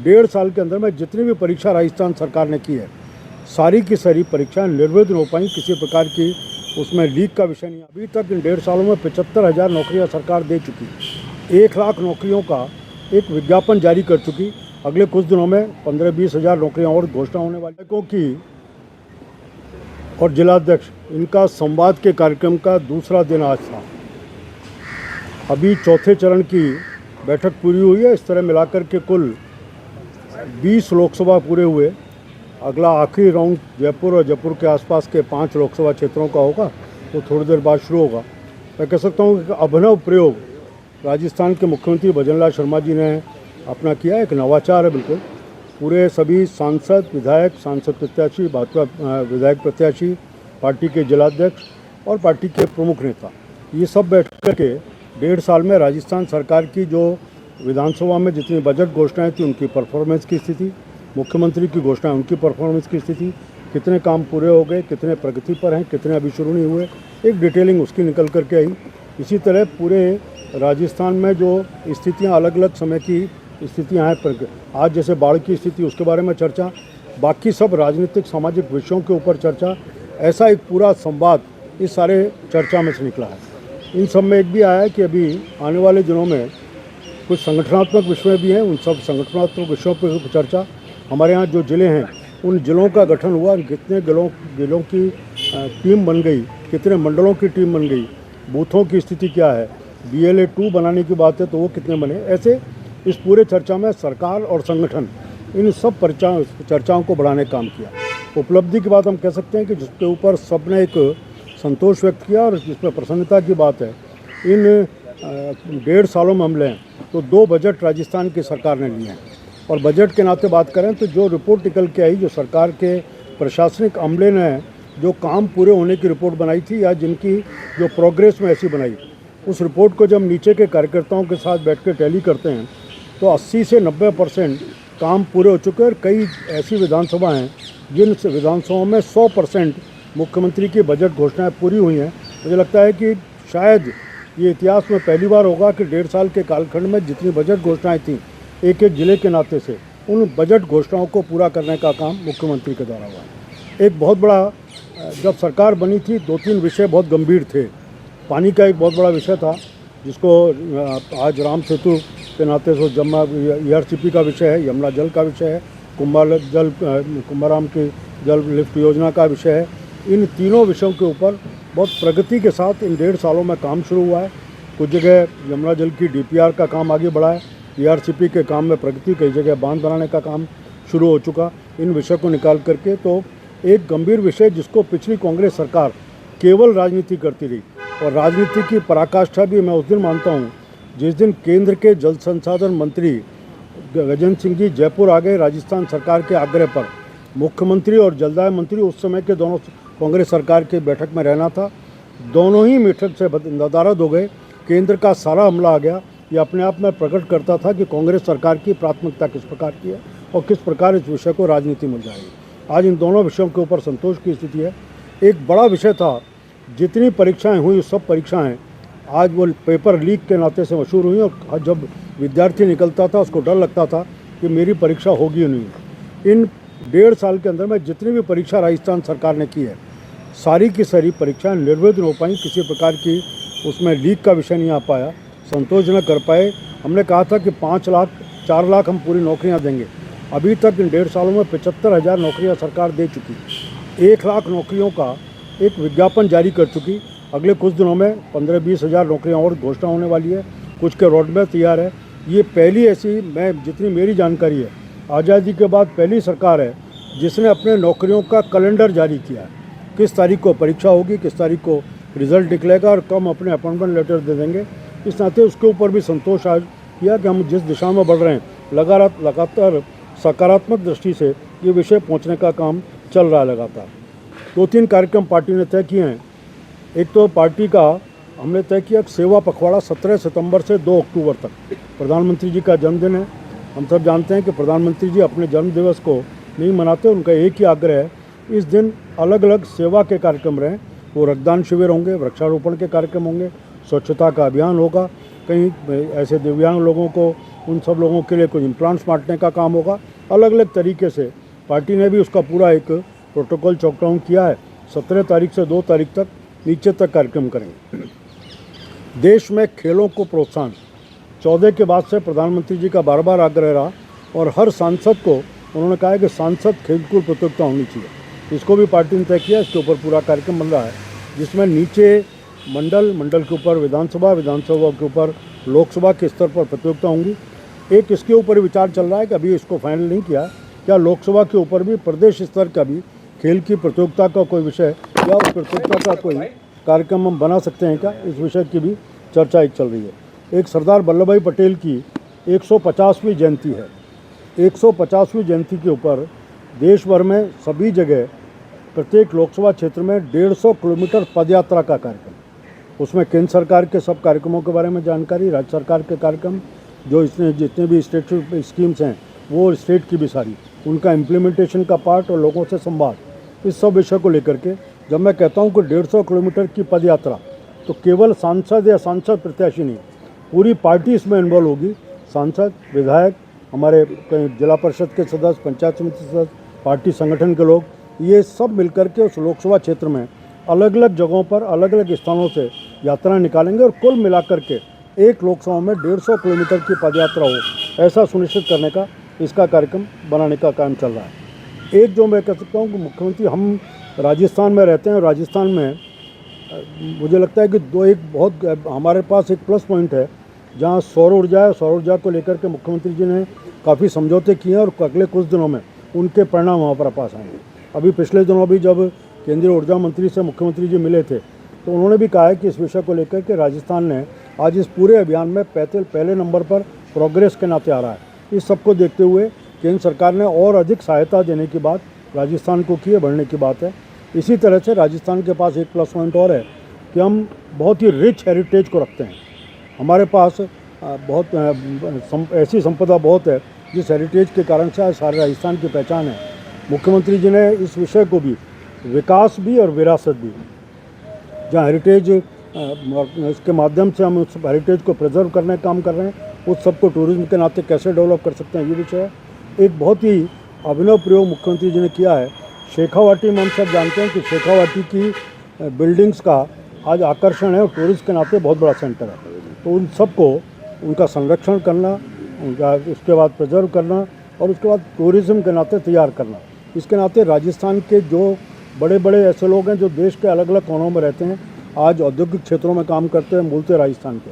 1.5 साल के अंदर में जितनी भी परीक्षा राजस्थान सरकार ने की है, सारी की सारी परीक्षाएं निर्विघ्न हो पाई। किसी प्रकार की उसमें लीक का विषय नहीं। अभी तक इन 1.5 सालों में 75,000 नौकरियां सरकार दे चुकी, 1 लाख नौकरियों का एक विज्ञापन जारी कर चुकी। अगले कुछ दिनों में 15-20 हज़ार नौकरियां और घोषणा होने वाली है। क्योंकि और जिलाध्यक्ष इनका संवाद के कार्यक्रम का दूसरा दिन आज था। अभी चौथे चरण की बैठक पूरी हुई है। इस तरह मिलाकर के कुल 20 लोकसभा पूरे हुए। अगला आखिरी राउंड जयपुर और जयपुर के आसपास के 5 लोकसभा क्षेत्रों का होगा, तो थोड़ी देर बाद शुरू होगा। मैं कह सकता हूँ कि अभिनव प्रयोग राजस्थान के मुख्यमंत्री भजन लाल शर्मा जी ने अपना किया। एक नवाचार है बिल्कुल। पूरे सभी सांसद, विधायक, सांसद प्रत्याशी, भाजपा विधायक प्रत्याशी, पार्टी के जिलाध्यक्ष और पार्टी के प्रमुख नेता, ये सब बैठ कर के 1.5 साल में राजस्थान सरकार की जो विधानसभा में जितनी बजट घोषणाएं थी उनकी परफॉर्मेंस की स्थिति, मुख्यमंत्री की घोषणाएं उनकी परफॉर्मेंस की स्थिति, कितने काम पूरे हो गए, कितने प्रगति पर हैं, कितने अभी शुरू नहीं हुए, एक डिटेलिंग उसकी निकल करके आई। इसी तरह पूरे राजस्थान में जो स्थितियां, अलग अलग समय की स्थितियां हैं, आज जैसे बाढ़ की स्थिति, उसके बारे में चर्चा, बाकी सब राजनीतिक सामाजिक विषयों के ऊपर चर्चा, ऐसा एक पूरा संवाद इस सारे चर्चा में से निकला है। इन सब में एक भी आया है कि अभी आने वाले दिनों में कुछ संगठनात्मक विषय भी हैं। उन सब संगठनात्मक विषयों पर चर्चा। हमारे यहाँ जो ज़िले हैं उन ज़िलों का गठन हुआ, कितने ज़िलों की टीम बन गई, कितने मंडलों की टीम बन गई, बूथों की स्थिति क्या है, BLA 2 बनाने की बात है तो वो कितने बने। ऐसे इस पूरे चर्चा में सरकार और संगठन इन सब चर्चाओं को बढ़ाने का काम किया। उपलब्धि की बात हम कह सकते हैं कि जिसके ऊपर सबने एक संतोष व्यक्त किया और जिसमें प्रसन्नता की बात है, इन 1.5 सालों में हम लें तो 2 बजट राजस्थान की सरकार ने लिए हैं। और बजट के नाते बात करें तो जो रिपोर्ट निकल के आई, जो सरकार के प्रशासनिक अमले ने जो काम पूरे होने की रिपोर्ट बनाई थी या जिनकी जो प्रोग्रेस में ऐसी बनाई, उस रिपोर्ट को जब नीचे के कार्यकर्ताओं के साथ बैठ कर टैली करते हैं तो 80 से 90% काम पूरे हो चुके हैं। और कई ऐसी विधानसभा हैं जिन विधानसभाओं में 100% मुख्यमंत्री की बजट घोषणाएं पूरी हुई हैं। मुझे लगता है कि शायद ये इतिहास में पहली बार होगा कि 1.5 साल के कालखंड में जितनी बजट घोषणाएं थीं, एक एक ज़िले के नाते से उन बजट घोषणाओं को पूरा करने का काम मुख्यमंत्री के द्वारा हुआ। एक बहुत बड़ा, जब सरकार बनी थी 2-3 विषय बहुत गंभीर थे। पानी का एक बहुत बड़ा विषय था जिसको आज राम सेतु के नाते से जम्मा ERCP का विषय है, यमुना जल का विषय है, कुंभाराम की जल लिफ्ट योजना का विषय है। इन तीनों विषयों के ऊपर बहुत प्रगति के साथ इन 1.5 सालों में काम शुरू हुआ है। कुछ जगह यमुना जल की DPR का काम आगे बढ़ा है, ERCP के काम में प्रगति, कई जगह बांध बनाने का काम शुरू हो चुका। इन विषय को निकाल करके तो एक गंभीर विषय जिसको पिछली कांग्रेस सरकार केवल राजनीति करती रही, और राजनीति की पराकाष्ठा भी मैं उस दिन मानता हूँ जिस दिन केंद्र के जल संसाधन मंत्री गजेंद्र सिंह जी जयपुर आ गए राजस्थान सरकार के आग्रह पर। मुख्यमंत्री और जलदाय मंत्री उस समय के दोनों कांग्रेस सरकार के बैठक में रहना था, दोनों ही बैठक से नदारद हो गए। केंद्र का सारा हमला आ गया। ये अपने आप में प्रकट करता था कि कांग्रेस सरकार की प्राथमिकता किस प्रकार की है और किस प्रकार इस विषय को राजनीति मिल जाएगी। आज इन दोनों विषयों के ऊपर संतोष की स्थिति है। एक बड़ा विषय था, जितनी परीक्षाएं हुई सब परीक्षाएं आज वो पेपर लीक के नाते से मशहूर हुई, और जब विद्यार्थी निकलता था उसको डर लगता था कि मेरी परीक्षा होगी या नहीं। इन 1.5 साल के अंदर में जितनी भी परीक्षा राजस्थान सरकार ने की है, सारी की सारी परीक्षाएं निर्विघ्न हो पाई। किसी प्रकार की उसमें लीक का विषय नहीं आ पाया, संतोषजनक कर पाए। हमने कहा था कि 5 लाख 4 लाख हम पूरी नौकरियां देंगे। अभी तक इन 1.5 सालों में 75,000 नौकरियां सरकार दे चुकी, 1 लाख नौकरियों का एक विज्ञापन जारी कर चुकी। अगले कुछ दिनों में 15-20 हज़ार नौकरियां और घोषणा होने वाली है। कुछ के रोडमैप तैयार है। ये पहली ऐसी, मैं जितनी मेरी जानकारी है, आज़ादी के बाद पहली सरकार है जिसने अपने नौकरियों का कैलेंडर जारी किया है। किस तारीख को परीक्षा होगी, किस तारीख को रिजल्ट निकलेगा और कब अपने अपॉइंटमेंट लेटर दे देंगे। इस नाते उसके ऊपर भी संतोष आज किया कि हम जिस दिशा में बढ़ रहे हैं, लगातार सकारात्मक दृष्टि से ये विषय पहुँचने का काम चल रहा है लगातार। 2-3 कार्यक्रम पार्टी ने तय किए हैं। एक तो पार्टी का हमने तय किया सेवा पखवाड़ा 17 सितंबर से 2 अक्टूबर तक। प्रधानमंत्री जी का जन्मदिन है। हम सब जानते हैं कि प्रधानमंत्री जी अपने जन्म दिवस को नहीं मनाते, उनका एक ही आग्रह है, इस दिन अलग अलग सेवा के कार्यक्रम रहें। वो रक्तदान शिविर होंगे, वृक्षारोपण के कार्यक्रम होंगे, स्वच्छता का अभियान होगा, कहीं ऐसे दिव्यांग लोगों को उन सब लोगों के लिए कुछ इम्प्लांट्स बांटने का काम होगा। अलग अलग तरीके से पार्टी ने भी उसका पूरा एक प्रोटोकॉल चॉक डाउन किया है। 17 तारीख से 2 तारीख तक नीचे तक कार्यक्रम करेंगे। देश में खेलों को प्रोत्साहन 14 के बाद से प्रधानमंत्री जी का बार बार आग्रह रहा और हर सांसद को उन्होंने कहा है कि सांसद खेलकूद प्रतियोगिता होनी चाहिए। इसको भी पार्टी ने तय किया। इसके ऊपर पूरा कार्यक्रम बन रहा है, जिसमें नीचे मंडल के ऊपर विधानसभा के ऊपर लोकसभा के स्तर पर प्रतियोगिता होंगी। एक इसके ऊपर विचार चल रहा है कि अभी इसको फाइनल नहीं किया, क्या लोकसभा के ऊपर भी प्रदेश स्तर का भी खेल की प्रतियोगिता का कोई विषय या उस प्रतियोगिता का कोई कार्यक्रम हम बना सकते हैं क्या, इस विषय की भी चर्चा एक चल रही है। एक सरदार वल्लभ भाई पटेल की 150वीं जयंती है। 150वीं जयंती के ऊपर देश भर में सभी जगह प्रत्येक लोकसभा क्षेत्र में 150 किलोमीटर पदयात्रा का कार्यक्रम। उसमें केंद्र सरकार के सब कार्यक्रमों के बारे में जानकारी, राज्य सरकार के कार्यक्रम, जो इसने जितने भी स्टेट स्कीम्स हैं वो स्टेट की भी सारी, उनका इम्प्लीमेंटेशन का पार्ट और लोगों से संवाद, इस सब विषय को लेकर के जब मैं कहता हूँ कि 150 किलोमीटर की पदयात्रा, तो केवल सांसद या सांसद प्रत्याशी नहीं, पूरी पार्टी इसमें इन्वॉल्व होगी। सांसद, विधायक, हमारे जिला परिषद के सदस्य, पंचायत समिति सदस्य, पार्टी संगठन के लोग, ये सब मिलकर के उस लोकसभा क्षेत्र में अलग अलग जगहों पर अलग अलग स्थानों से यात्रा निकालेंगे और कुल मिलाकर के एक लोकसभा में 150 किलोमीटर की पदयात्रा हो, ऐसा सुनिश्चित करने का इसका कार्यक्रम बनाने का काम चल रहा है। एक जो मैं कह सकता हूँ कि मुख्यमंत्री, हम राजस्थान में रहते हैं और राजस्थान में मुझे लगता है कि एक बहुत हमारे पास एक प्लस पॉइंट है, जहाँ सौर ऊर्जा है। सौर ऊर्जा को लेकर के मुख्यमंत्री जी ने काफ़ी समझौते किए हैं और अगले कुछ दिनों में उनके परिणाम वहाँ पर पास आएंगे। अभी पिछले दिनों भी जब केंद्रीय ऊर्जा मंत्री से मुख्यमंत्री जी मिले थे, तो उन्होंने भी कहा है कि इस विषय को लेकर के राजस्थान ने आज इस पूरे अभियान में पहले नंबर पर प्रोग्रेस के नाते आ रहा है। इस सबको देखते हुए केंद्र सरकार ने और अधिक सहायता देने की बात राजस्थान को की है, बढ़ने की बात है। इसी तरह से राजस्थान के पास एक प्लस पॉइंट और है कि हम बहुत ही रिच हेरिटेज को रखते हैं। हमारे पास बहुत ऐसी संपदा बहुत है जिस हेरिटेज के कारण से आज सारे राजस्थान की पहचान है। मुख्यमंत्री जी ने इस विषय को भी, विकास भी और विरासत भी, जहाँ हेरिटेज इसके माध्यम से हम उस हेरिटेज को प्रिजर्व करने का काम कर रहे हैं, उस सबको टूरिज्म के नाते कैसे डेवलप कर सकते हैं, ये विषय है। एक बहुत ही अभिनव प्रयोग मुख्यमंत्री जी ने किया है। शेखावाटी में हम सब जानते हैं कि शेखावाटी की बिल्डिंग्स का आज आकर्षण है और टूरिस्ट के नाते बहुत बड़ा सेंटर है। तो उन सबको, उनका संरक्षण करना, उनका उसके बाद प्रिजर्व करना और उसके बाद टूरिज़्म के नाते तैयार करना, इसके नाते राजस्थान के जो बड़े बड़े ऐसे लोग हैं जो देश के अलग अलग कोनों में रहते हैं, आज औद्योगिक क्षेत्रों में काम करते हैं, मूलतः राजस्थान के,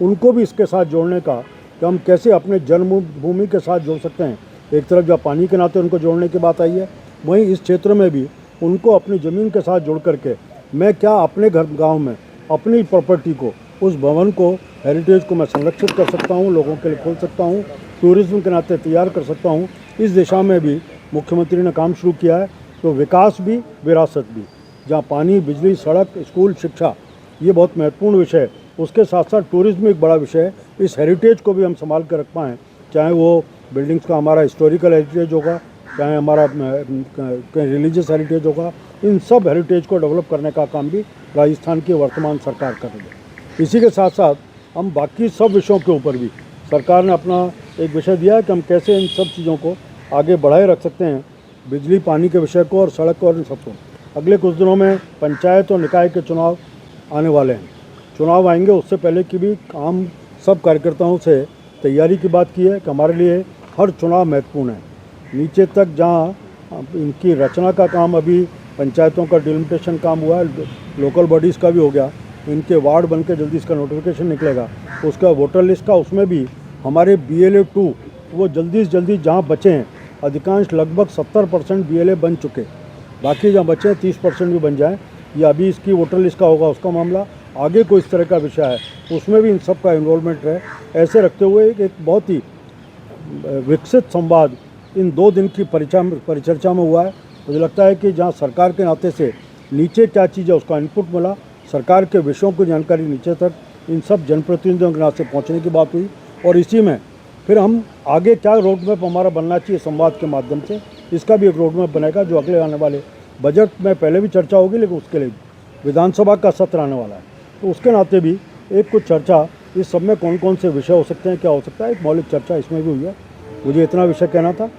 उनको भी इसके साथ जोड़ने का कि हम कैसे अपने जन्मभूमि के साथ जोड़ सकते हैं। एक तरफ जब पानी के नाते उनको जोड़ने की बात आई है, वहीं इस क्षेत्र में भी उनको अपनी ज़मीन के साथ जोड़ करके मैं क्या अपने घर गाँव में अपनी प्रॉपर्टी को, उस भवन को, हेरिटेज को मैं संरक्षित कर सकता हूँ, लोगों के लिए खोल सकता हूँ, टूरिज़्म के नाते तैयार कर सकता हूँ। इस दिशा में भी मुख्यमंत्री ने काम शुरू किया है। तो विकास भी, विरासत भी, जहाँ पानी, बिजली, सड़क, स्कूल, शिक्षा, ये बहुत महत्वपूर्ण विषय है। उसके साथ साथ टूरिज़्म एक बड़ा विषय है। इस हेरिटेज को भी हम संभाल कर रख पाएँ, चाहे वो बिल्डिंग्स का हमारा हिस्टोरिकल हेरिटेज होगा, चाहे हमारा रिलीजियस हेरिटेज होगा, इन सब हेरिटेज को डेवलप करने का काम भी राजस्थान की वर्तमान सरकार कर रही है। इसी के साथ साथ हम बाकी सब विषयों के ऊपर भी सरकार ने अपना एक विषय दिया है कि हम कैसे इन सब चीज़ों को आगे बढ़ाए रख सकते हैं, बिजली, पानी के विषय को और सड़क को और इन सबको। अगले कुछ दिनों में पंचायत और निकाय के चुनाव आने वाले हैं, चुनाव आएंगे, उससे पहले की भी हम सब कार्यकर्ताओं से तैयारी की बात की है कि हमारे लिए हर चुनाव महत्वपूर्ण है। नीचे तक जहाँ इनकी रचना का काम, अभी पंचायतों का डिलिमिटेशन काम हुआ है, लोकल बॉडीज़ का भी हो गया, इनके वार्ड बन के जल्दी इसका नोटिफिकेशन निकलेगा, उसका वोटर लिस्ट का, उसमें भी हमारे BLA 2 वो जल्दी से जल्दी जहाँ बचे हैं, अधिकांश लगभग 70% BLA बन चुके, बाकी जहाँ बचे हैं 30% भी बन जाएँ। ये अभी इसकी वोटर लिस्ट का होगा, उसका मामला आगे कोई इस तरह का विषय है, उसमें भी इन सब का इन्वॉल्वमेंट है। ऐसे रखते हुए एक बहुत ही विकसित संवाद इन 2 दिन की परिचर्चा में हुआ है। मुझे लगता है कि जहाँ सरकार के नाते से नीचे क्या चीज़ है उसका इनपुट मिला, सरकार के विषयों की जानकारी नीचे तक इन सब जनप्रतिनिधियों के नाते पहुँचने की बात हुई, और इसी में फिर हम आगे क्या रोड मैप हमारा बनना चाहिए संवाद के माध्यम से, इसका भी एक रोड मैप बनेगा जो अगले आने वाले बजट में पहले भी चर्चा होगी, लेकिन उसके लिए विधानसभा का सत्र आने वाला है, तो उसके नाते भी एक कुछ चर्चा इस सब में कौन कौन से विषय हो सकते हैं, क्या हो सकता है, एक मौलिक चर्चा इसमें भी हुई है। मुझे इतना विषय कहना था।